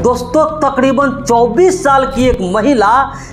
दोस्तों तकरीबन 24 साल की एक महिला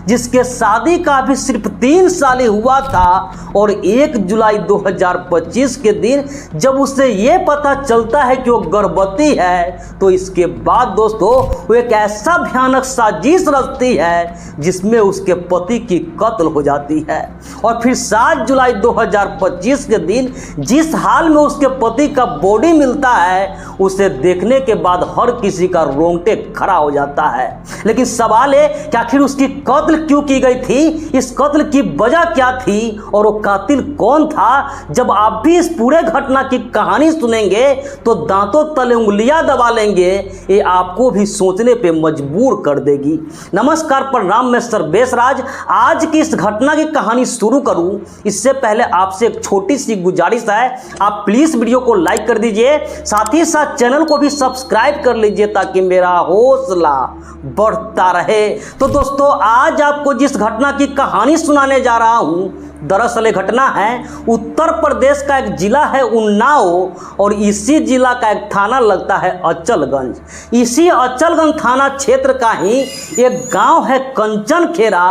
जिसके शादी का भी सिर्फ 3 साल ही हुआ था और 1 जुलाई 2025 के दिन जब उसे ये पता चलता है कि वो गर्भवती है तो इसके बाद दोस्तों वो एक ऐसा भयानक साजिश रचती है जिसमें उसके पति की कत्ल हो जाती है। और फिर 7 जुलाई 2025 के दिन जिस हाल में उसके पति का बॉडी मिलता है उसे देखने के बाद हर किसी का रोंगटे खड़ा हो जाता है। लेकिन सवाल है कि आखिर उसकी कत्ल क्यों की गई थी, इस कत्ल की वजह क्या थी और वो कातिल कौन था। जब आप भी इस पूरे घटना की कहानी सुनेंगे तो दांतों तले उंगलियां दबा लेंगे, ये आपको भी सोचने पे मजबूर कर देगी। नमस्कार, प्रणाम, मैं सर्वेश राज। आज की इस घटना की कहानी शुरू करूं इससे पहले आपसे एक छोटी सी गुजारिश है, आप प्लीज वीडियो को लाइक कर दीजिए, साथ ही साथ चैनल को भी सब्सक्राइब कर लीजिए ताकि मेरा हौसला बढ़ता रहे। तो दोस्तों आज आपको जिस घटना की कहानी सुनाने जा रहा हूं दरअसल ये घटना है उत्तर प्रदेश का एक जिला है उन्नाव और इसी जिला का एक थाना लगता है अचलगंज। इसी अचलगंज थाना क्षेत्र का ही एक गांव है कंचन खेरा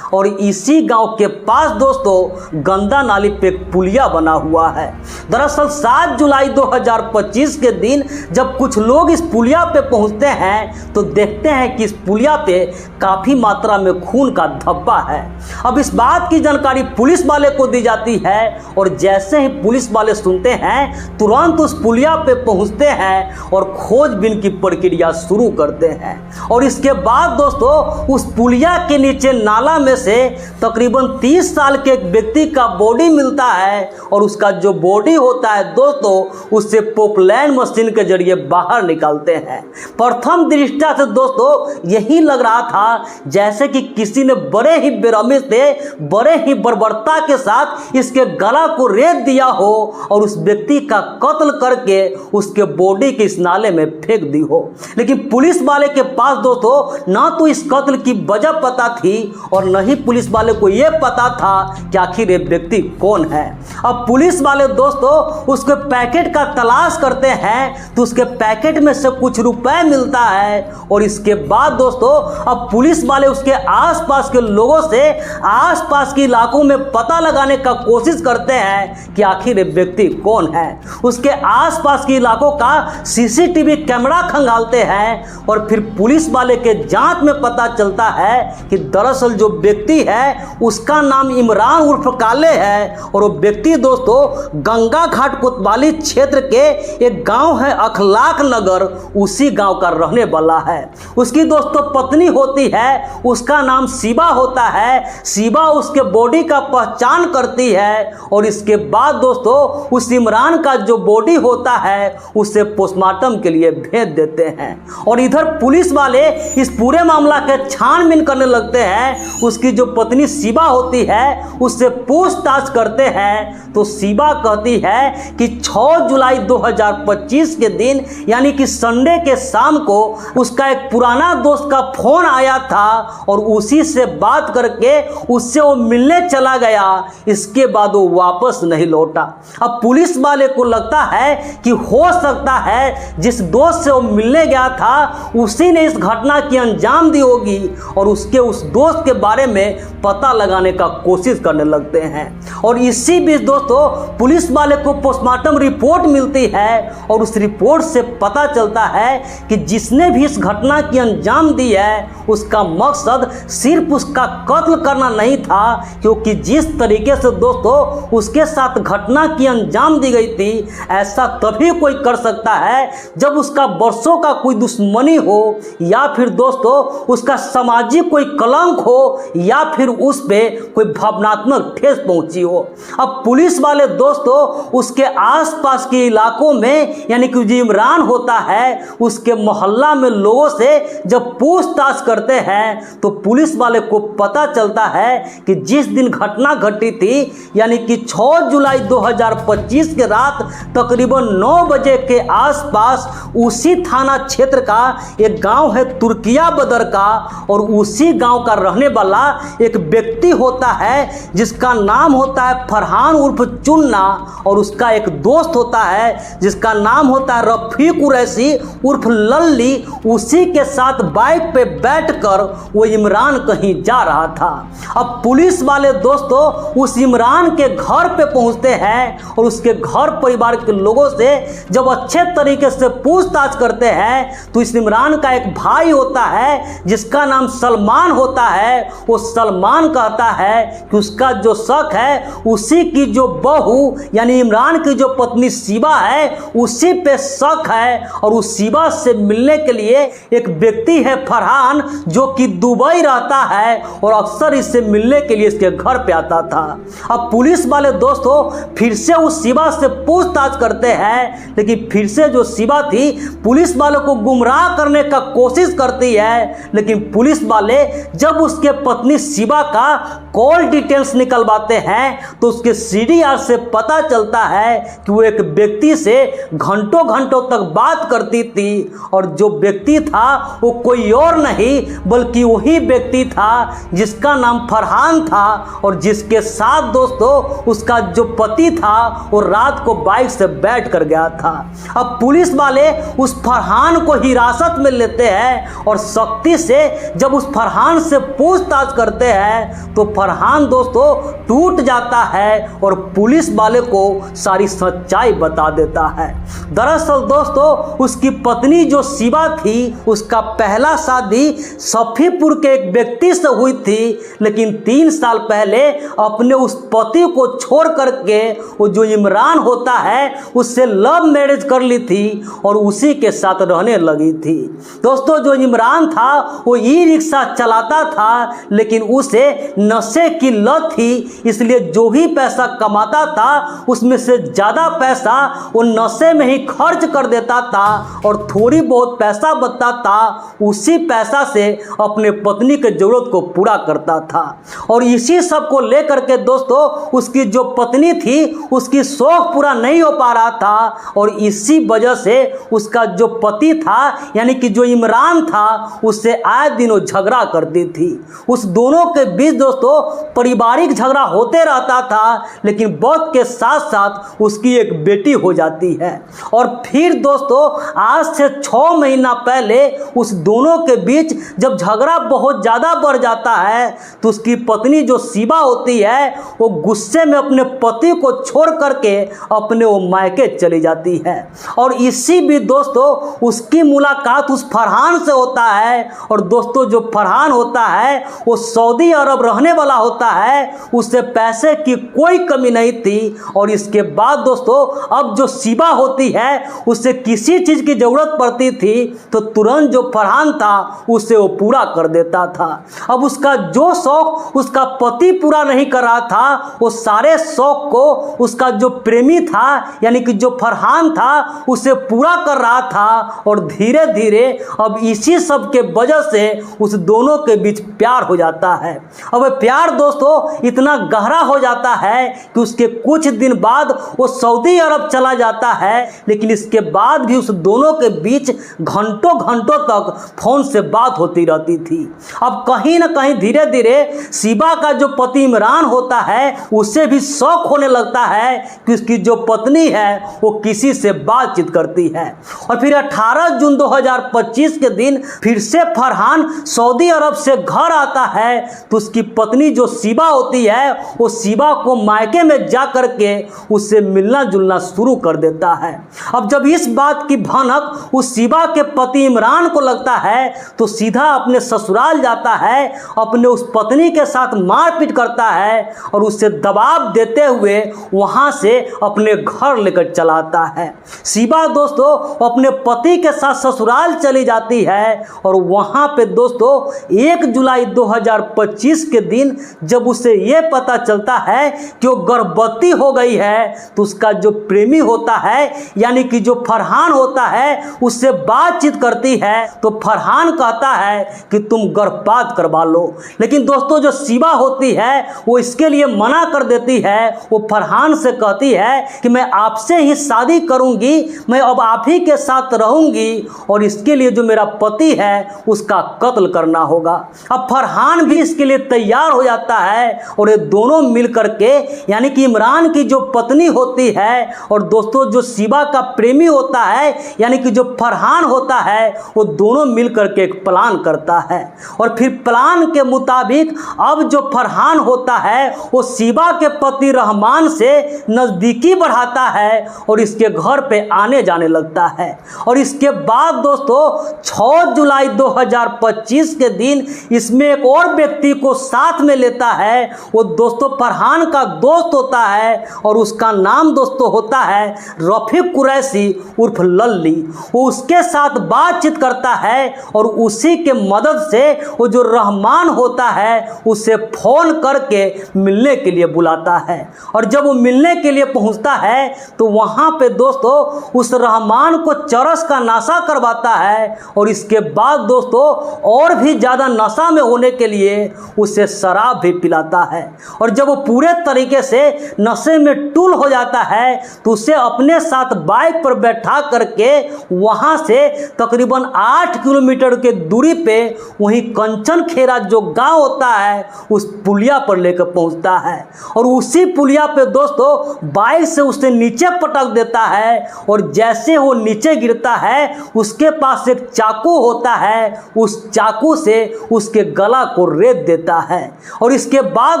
और इसी गांव के पास दोस्तों गंदा नाली पे एक पुलिया बना हुआ है। दरअसल 7 जुलाई 2025 के दिन जब कुछ लोग इस पुलिया पे पहुंचते हैं तो देखते हैं कि इस पुलिया पे काफ़ी मात्रा में खून का धब्बा है। अब इस बात की जानकारी पुलिस वाले को दी जाती है और जैसे ही पुलिस वाले सुनते हैं तुरंत उस पुलिया पे पहुंचते हैं और खोजबीन की प्रक्रिया शुरू करते हैं। और इसके बाद दोस्तों उस पुलिया के नीचे नाला में से तकरीबन 30 साल के एक व्यक्ति का बॉडी मिलता है और उसका जो बॉडी होता है दोस्तों उससे पोपलैंड मशीन के जरिए बाहर निकालते हैं। प्रथम दृष्टया से दोस्तों यही लग रहा था जैसे कि किसी ने बड़े ही बेरहमी से बड़े ही बर्बरता के साथ इसके गला को रेत दिया हो और उस व्यक्ति का कत्ल करके उसके बॉडी के इस नाले में फेंक दी हो। लेकिन पुलिस वाले के पास दोस्तों ना तो इस कत्ल की वजह पता थी और न ही पुलिस वाले को यह पता था कि आखिर ये व्यक्ति कौन है। अब पुलिस वाले दोस्तों उसके पैकेट का तलाश करते हैं तो उसके पैकेट में से कुछ रुपए मिलता है और इसके बाद दोस्तों अब पुलिस वाले उसके आसपास के लोगों से आसपास के इलाकों में पता लगाने का कोशिश करते हैं कि आखिर ये व्यक्ति कौन है। उसके आसपास के इलाकों का सीसीटीवी कैमरा खंगालते हैं और फिर पुलिस वाले के जांच में पता चलता है कि दरअसल जो व्यक्ति है उसका नाम इमरान उर्फ काले है और वो व्यक्ति दोस्तों गंगा घाट कोतवाली क्षेत्र के एक गांव है अखलाक नगर, उसी गांव का रहने वाला है। उसकी दोस्तों पत्नी होती है, उसका नाम शिवा होता है। शिवा उसके बॉडी का पहचान करती है और इसके बाद दोस्तों उस इमरान का जो बॉडी होता है उसे पोस्टमार्टम के लिए भेज देते हैं। और इधर पुलिस वाले इस पूरे मामला के छानबीन करने लगते हैं। उसकी जो पत्नी शिवा होती है उससे पूछताछ करते हैं तो शिवा कहती है कि 6 जुलाई 2025 के दिन यानी कि संडे के शाम को उसका एक पुराना दोस्त का फोन आया था और उसी से बात करके उससे वो मिलने चला गया। इसके बाद वो वापस नहीं लौटा। अब पुलिस वाले को लगता है कि हो सकता है जिस दोस्त से वो मिलने गया था उसी ने इस घटना की अंजाम दी होगी और उसके उस दोस्त के बारे में पता लगाने का कोशिश करने लगते हैं। और इसी बीच दोस्तों पुलिस वाले को पोस्टमार्टम रिपोर्ट मिलती है और उस रिपोर्ट से पता चलता है कि जिसने भी इस घटना की अंजाम दी है उसका मकसद सिर्फ उसका कत्ल करना नहीं था, क्योंकि जिस तरीके से दोस्तों उसके साथ घटना की अंजाम दी गई थी ऐसा तभी कोई कर सकता है जब उसका वर्षों का कोई दुश्मनी हो या फिर दोस्तों उसका सामाजिक कोई कलंक हो या फिर उस पे कोई भावनात्मक ठेस पहुंची हो। अब पुलिस वाले दोस्तों उसके आसपास के इलाकों में यानी कि जो इमरान होता है उसके मोहल्ला में लोगों से जब पूछताछ करते हैं तो पुलिस वाले को पता चलता है कि जिस दिन घटना घटी थी यानी कि 6 जुलाई 2025 के रात तकरीबन 9 बजे के आसपास उसी थाना क्षेत्र का एक गांव है तुर्किया बदर का, और उसी गांव का रहने वाला एक व्यक्ति होता है जिसका नाम होता है फरहान उर्फ चुन्ना, और उसका एक दोस्त होता है जिसका नाम होता है रफीक कुरैशी उर्फ लल्ली। उसी के साथ बाइक पे बैठकर वो इमरान कहीं जा रहा था। अब पुलिस वाले दोस्तों उस इमरान के घर पे पहुंचते हैं और उसके घर परिवार के लोगों से जब अच्छे तरीके से पूछताछ करते हैं तो इस इमरान का एक भाई होता है जिसका नाम सलमान होता है। वो सलमान कहता है कि उसका जो शक है उसी की जो बहू यानी इमरान की जो पत्नी शिवा है उसी पे शक है, और उस शिवा से मिलने के लिए एक व्यक्ति है फरहान जो कि दुबई रहता है और अक्सर इससे मिलने के लिए इसके घर पे आता था। अब पुलिस वाले दोस्तों फिर से उस शिवा से पूछताछ करते हैं, लेकिन फिर से जो शिवा थी पुलिस वालों को गुमराह करने का कोशिश करती है, लेकिन पुलिस वाले जब उसके पत्नी शिवा का कॉल डिटेल्स निकलवाते हैं तो उसके सीडीआर से पता चलता है कि वो एक व्यक्ति से घंटों घंटों तक बात करती थी, और जो व्यक्ति था वो कोई और नहीं बल्कि वही व्यक्ति था जिसका नाम फरहान था, और जिसके साथ दोस्तों उसका जो पति था वो रात को बाइक से बैठ कर गया था। अब पुलिस वाले उस फरहान को हिरासत में लेते हैं और सख्ती से जब उस फरहान से पूछताछ करते हैं तो फरहान दोस्तों टूट जाता है और पुलिस वाले को सारी सच्चाई बता देता है। दरअसल दोस्तों उसकी पत्नी जो शिवा थी उसका पहला शादी सफीपुर के एक व्यक्ति से हुई थी, लेकिन 3 साल पहले अपने उस पति को छोड़ करके वो जो इमरान होता है उससे लव मैरिज कर ली थी और उसी के साथ रहने लगी थी। दोस्तों जो इमरान था वो ई रिक्शा चलाता था, लेकिन उसे नशे की लत थी, इसलिए जो भी पैसा कमाता था उसमें से ज़्यादा पैसा वो नशे में ही खर्च कर देता था और थोड़ी बहुत पैसा बचता था उसी पैसा से अपने पत्नी के जरूरत को पूरा करता था। और इसी सब को लेकर के दोस्तों उसकी जो पत्नी थी उसकी शौक पूरा नहीं हो पा रहा था, और इसी वजह से उसका जो पति था यानी कि जो इमरान था उससे आए दिन वो झगड़ा करती थी। उस दोनों के बीच दोस्तों पारिवारिक झगड़ा होते रहता था, लेकिन वक्त के साथ साथ उसकी एक बेटी हो जाती है। और फिर दोस्तों आज से 6 महीना पहले उस दोनों के बीच जब झगड़ा बहुत ज़्यादा बढ़ जाता है तो उसकी पत्नी जो शिवा होती है वो गुस्से में अपने पति को छोड़ करके अपने वो मायके चली जाती है। और इसी भी दोस्तों उसकी मुलाकात उस फरहान से होता है, और दोस्तों जो फरहान होता है वो सऊदी अरब रहने वाला होता है, उससे पैसे की कोई कमी नहीं थी। और इसके बाद दोस्तों अब जो शिवा होती है उससे किसी चीज़ की ज़रूरत पड़ती थी तो तुरंत जो फरहान था उसे वो पूरा कर देता था। अब उसका जो शौक उसका पति पूरा नहीं कर रहा था वो सारे शौक को उसका जो प्रेमी था यानी कि जो फरहान था उसे पूरा कर रहा था, और धीरे धीरे अब इसी सब के वजह से उस दोनों के बीच प्यार हो जाता है। अब प्यार दोस्तों इतना गहरा हो जाता है कि उसके कुछ दिन बाद वो सऊदी अरब चला जाता है, लेकिन इसके बाद भी उस दोनों के बीच घंटों घंटों तक फोन से बात होती रहती थी। अब कहीं ना कहीं धीरे धीरे शिवा का जो पति इमरान होता है उसे भी शौक होने लगता है कि उसकी जो पत्नी है वो किसी से बातचीत करती है। और फिर 18 जून 2025 के दिन फिर से फरहान सऊदी अरब से घर आता है तो उसकी पत्नी जो शिवा होती है वो शिवा को मायके में जा करके उससे मिलना जुलना शुरू कर देता है। अब जब इस बात की भनक उस शिवा के पति इमरान को लगता है तो सीधा अपने ससुराल जाता है, अपने उस पत्नी के साथ मारपीट करता है और उससे दबाव देते हुए वहां से अपने घर लेकर चला आता है। शिवा दोस्तों अपने पति के साथ ससुराल चली जाती है और वहां पे दोस्तों 1 जुलाई 2025 के दिन जब उसे ये पता चलता है कि वो गर्भवती हो गई है, तो उसका जो प्रेमी होता है यानी कि जो फरहान होता है उससे बातचीत करती है। तो फरहान कहता है कि तुम गर्भपात करवा लो, लेकिन दोस्तों जो शिवा होती है वो इसके लिए मना कर देती है। वो फरहान से कहती है कि मैं आपसे ही शादी करूंगी, मैं अब आप ही के साथ रहूंगी और इसके लिए जो मेरा पति है उसका कत्ल करना होगा। अब फरहान भी इसके लिए तैयार हो जाता है और ये दोनों मिल करके यानी कि इमरान की जो पत्नी होती है और दोस्तों जो शिवा का प्रेमी होता है यानी कि जो फरहान होता है, वो दोनों मिल करके एक प्लान करता है। और फिर प्लान के मुताबिक अब जो फरहान होता है वो शिवा के पति रहमान से नज़दीकी बढ़ाता है और इसके घर पे आने जाने लगता है। और इसके बाद दोस्तों 6 जुलाई 2025 के दिन इसमें एक और व्यक्ति को साथ में लेता है। वो दोस्तों फरहान का दोस्त होता है और उसका नाम दोस्तों होता है रफीक कुरैशी उर्फ लल्ली। वो उसके साथ बातचीत करता है और उसी के मदद से वो जो रहमान होता है उसे फ़ोन करके मिलने के लिए बुलाता है। और जब वो मिलने के लिए पहुंचता है तो वहाँ पे दोस्तों उस रहमान को चरस का नशा करवाता है और इसके बाद दोस्तों और भी ज़्यादा नशा में होने के लिए उसे शराब भी पिलाता है। और जब वो पूरे तरीके से नशे में टूल हो जाता है तो उसे अपने साथ बाइक पर बैठा करके वहाँ से तकरीबन 8 किलोमीटर के दूरी पे वहीं कंचन खेरा जो गांव होता है उस पुलिया पर लेकर पहुँचता है। और उसी पुलिया पे दोस्तों बाइक से उसे नीचे पटक देता है और जैसे वो नीचे गिरता है उसके पास एक चाकू होता है, उस चाकू से उसके गला को रेत देता है। और इसके बाद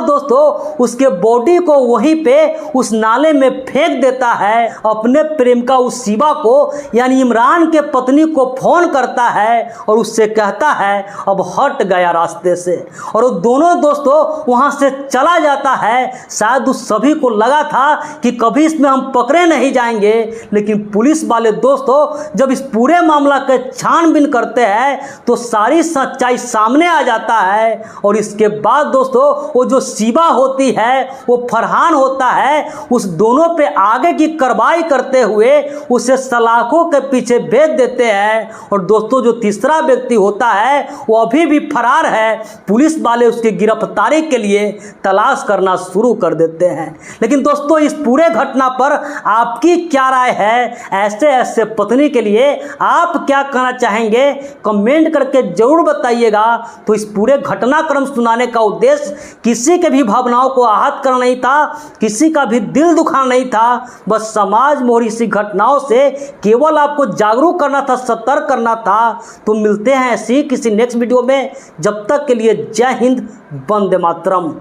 दोस्तों उसके बॉडी को वहीं पे उस नाले में फेंक देता है। अपने प्रेमिका उस शिवा को यानी इमरान के पत्नी को फ़ोन करता है और उससे कहता है अब हट गया रास्ते से। और वो दोनों दोस्तों वहाँ से चला जाता है। शायद उस सभी को लगा था कि कभी इसमें हम पकड़े नहीं जाएंगे, लेकिन पुलिस वाले दोस्तों जब इस पूरे मामला के छानबीन करते हैं तो सारी सच्चाई सामने आ जाता है। और इसके बाद दोस्तों वो जो शिवा होती है वो फरहान होता है, उस दोनों पे आगे की कार्रवाई करते हुए उसे सलाखों के पीछे भेज देते हैं। और दोस्तों जो तीसरा व्यक्ति होता है वो अभी भी फरार है। पुलिस वाले उसकी गिरफ्तारी के लिए तलाश करना शुरू कर देते हैं। लेकिन दोस्तों इस पूरे घटना पर आपकी क्या राय है? ऐसे पत्नी के लिए आप क्या कहना चाहेंगे? कमेंट करके जरूर बताइएगा। तो इस पूरे घटनाक्रम सुनाने का उद्देश्य किसी के भी भावनाओं को आहत करना नहीं था, किसी का भी दिल दुखाना नहीं था, बस समाज में हो रही इसी घटनाओं से केवल आपको जागरूक करना था, सतर्क करना था। तो मिलते हैं ऐसी किसी नेक्स्ट वीडियो में। जब तक के लिए जय हिंद, वंदे मातरम।